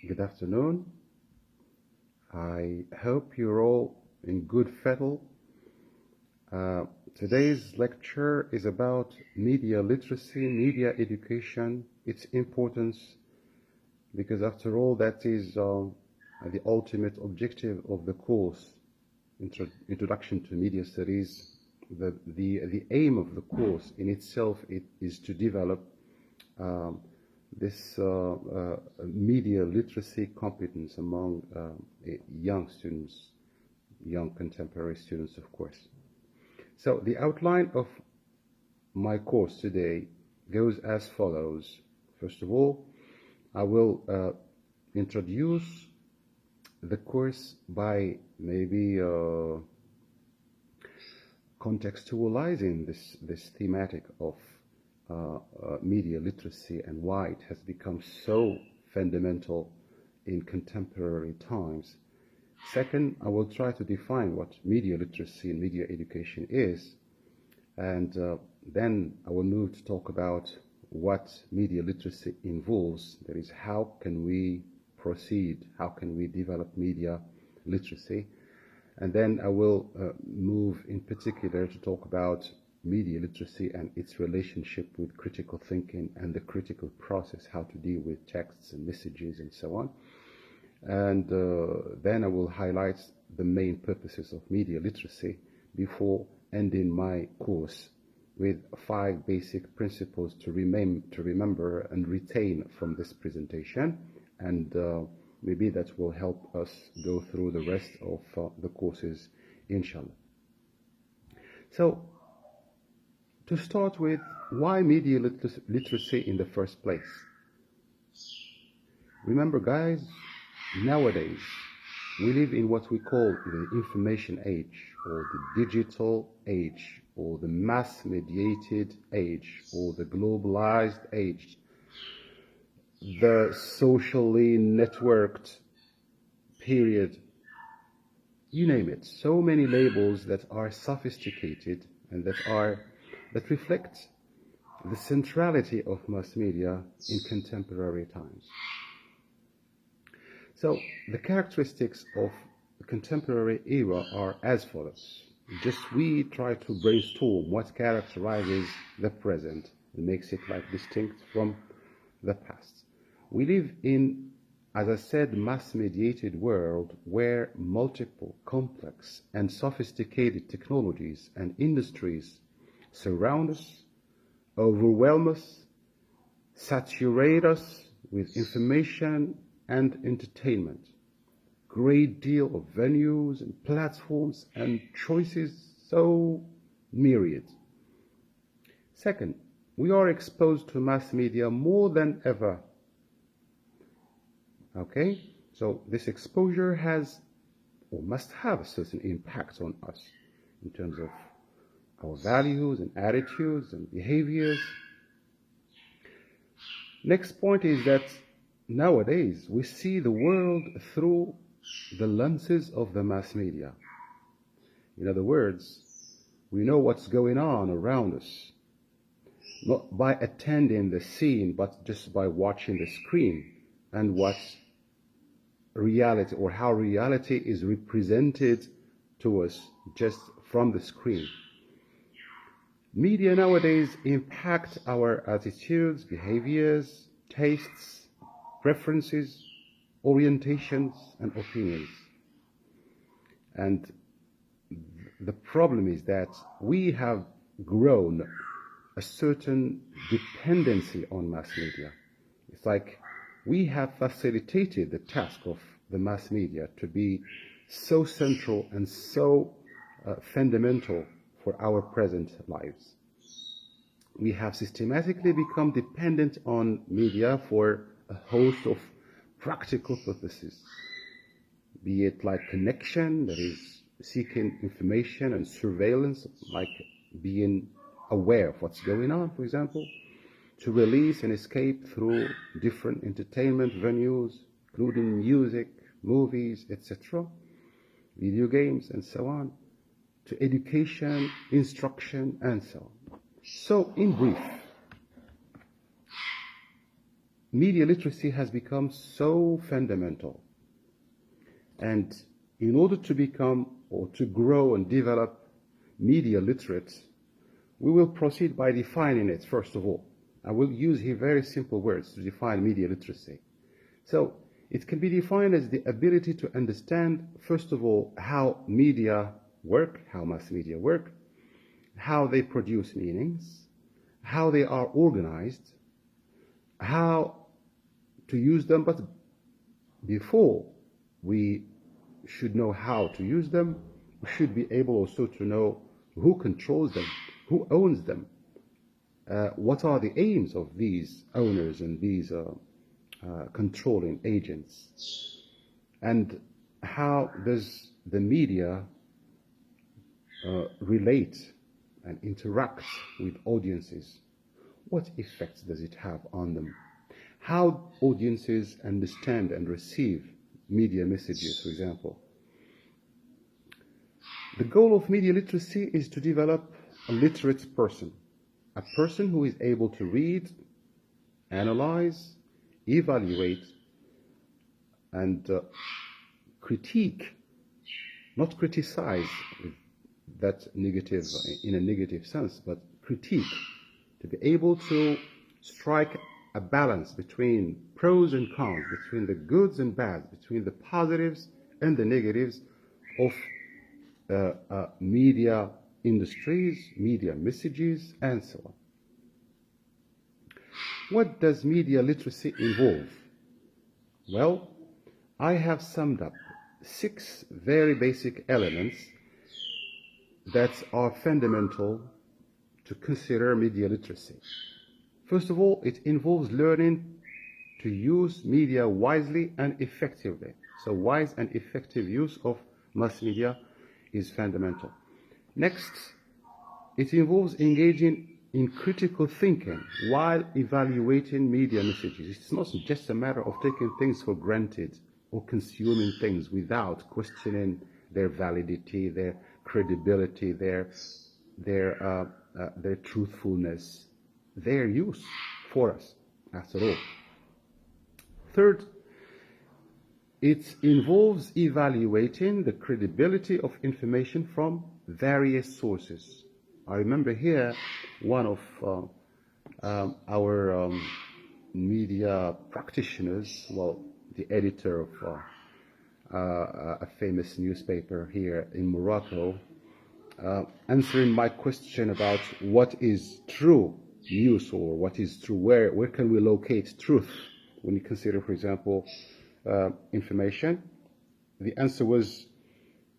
Good afternoon. I hope you're all in good fettle. Today's lecture is about media literacy, media education, its importance, because after all, that is the ultimate objective of the course, Introduction to Media Studies. The aim of the course in itself is to develop this media literacy competence among young students, young contemporary students, of course. So the outline of my course today goes as follows. First of all, I will introduce the course by maybe contextualizing this thematic of media literacy and why it has become so fundamental in contemporary times. Second, I will try to define what media literacy and media education is, and then I will move to talk about what media literacy involves. That is, how can we proceed, how can we develop media literacy, and then I will move in particular to talk about media literacy and its relationship with critical thinking and the critical process, how to deal with texts and messages and so on. And then I will highlight the main purposes of media literacy before ending my course with 5 basic principles to remember and retain from this presentation, and maybe that will help us go through the rest of the courses, inshallah. So, to start with, why media literacy in the first place? Remember, guys, nowadays we live in what we call the information age, or the digital age, or the mass-mediated age, or the globalized age, the socially networked period, you name it. So many labels that are sophisticated and that reflect the centrality of mass media in contemporary times. So the characteristics of the contemporary era are as follows. Just we try to brainstorm what characterizes the present and makes it like distinct from the past. We live in, as I said, mass-mediated world where multiple, complex, and sophisticated technologies and industries surround us, overwhelm us, saturate us with information and entertainment. Great deal of venues and platforms and choices, so myriad. Second, we are exposed to mass media more than ever. Okay, so this exposure has or must have a certain impact on us in terms of our values and attitudes and behaviors. Next point is that nowadays we see the world through the lenses of the mass media. In other words, we know what's going on around us, not by attending the scene, but just by watching the screen and what reality or how reality is represented to us just from the screen. Media nowadays impact our attitudes, behaviors, tastes, preferences, orientations, and opinions. And the problem is that we have grown a certain dependency on mass media. It's like we have facilitated the task of the mass media to be so central and so fundamental for our present lives. We have systematically become dependent on media for a host of practical purposes, be it like connection, that is seeking information and surveillance, like being aware of what's going on, for example, to release and escape through different entertainment venues, including music, movies, etc., video games, and so on, to education, instruction, and so on. So, in brief, media literacy has become so fundamental. And in order to become or to grow and develop media literate, we will proceed by defining it, first of all. I will use here very simple words to define media literacy. So it can be defined as the ability to understand, first of all, how media work, how mass media work, how they produce meanings, how they are organized, how to use them, but before we should know how to use them, we should be able also to know who controls them, who owns them, what are the aims of these owners and these controlling agents, and how does the media relate and interact with audiences. What effects does it have on them? How audiences understand and receive media messages, for example. The goal of media literacy is to develop a literate person, a person who is able to read, analyze, evaluate, and critique, not criticize that negative in a negative sense, but critique, to be able to strike a balance between pros and cons, between the goods and bads, between the positives and the negatives of media industries, media messages, and so on. What does media literacy involve? Well, I have summed up 6 very basic elements that are fundamental to consider media literacy. First of all, it involves learning to use media wisely and effectively. So wise and effective use of mass media is fundamental. Next, it involves engaging in critical thinking while evaluating media messages. It's not just a matter of taking things for granted or consuming things without questioning their validity, their credibility, their truthfulness, their use for us, after all. Third, it involves evaluating the credibility of information from various sources. I remember here one of our media practitioners, well, the editor of a famous newspaper here in Morocco, answering my question about what is true news or what is true, where can we locate truth when you consider, for example, information. The answer was,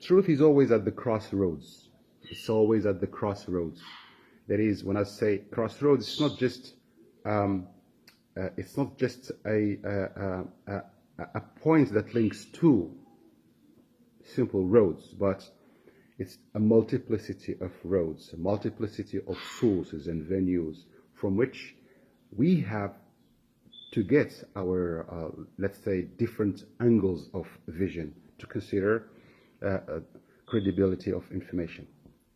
truth is always at the crossroads. It's always at the crossroads. That is, when I say crossroads, it's not just a point that links two simple roads, but it's a multiplicity of roads, a multiplicity of sources and venues from which we have to get our, let's say, different angles of vision to consider credibility of information.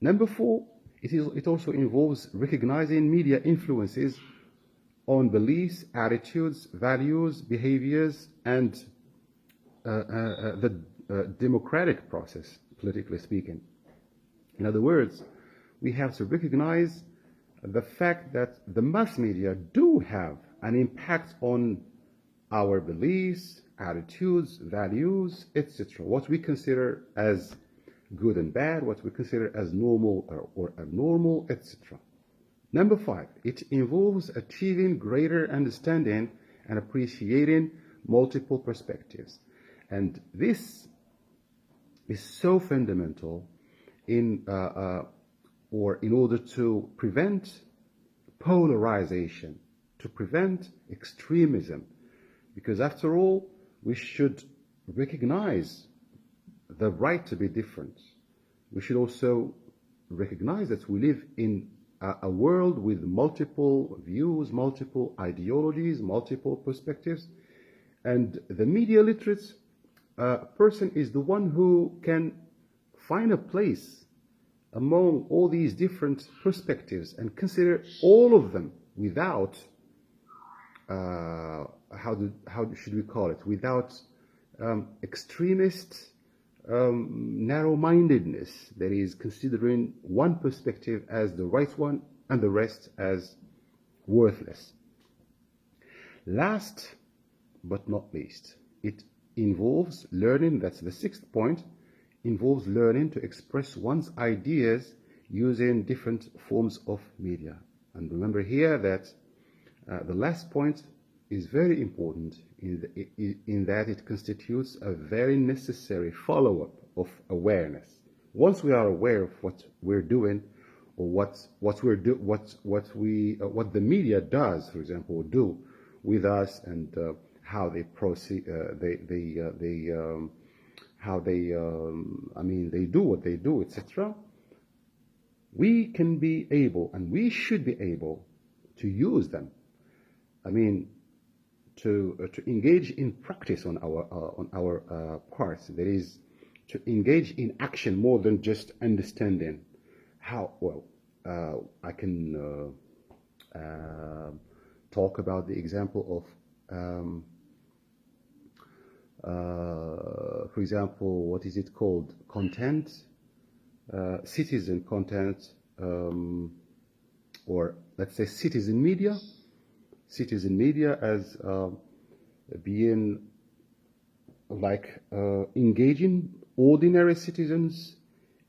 Number 4, it also involves recognizing media influences on beliefs, attitudes, values, behaviors, and the democratic process, politically speaking. In other words, we have to recognize the fact that the mass media do have an impact on our beliefs, attitudes, values, etc. What we consider as good and bad, what we consider as normal or abnormal, etc. Number 5, it involves achieving greater understanding and appreciating multiple perspectives. And this is so fundamental in order to prevent polarization, to prevent extremism. Because after all, we should recognize the right to be different. We should also recognize that we live in a world with multiple views, multiple ideologies, multiple perspectives. And the media literate person is the one who can find a place among all these different perspectives and consider all of them without how should we call it, without extremist narrow-mindedness, that is considering one perspective as the right one and the rest as worthless. Last but not least, it involves learning, that's the sixth point, involves learning to express one's ideas using different forms of media. And remember here that the last point is very important in that it constitutes a very necessary follow-up of awareness. Once we are aware of what we're doing, or what the media does, for example, do with us, and how they proceed, how they do what they do, etc. We can be able, and we should be able, to use them. To engage in practice on our part. That is, to engage in action more than just understanding. How well I can talk about the example of, for example, what is it called? Content, citizen content, or let's say citizen media. Citizen media as being like engaging ordinary citizens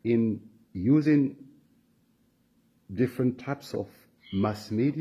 in using different types of mass media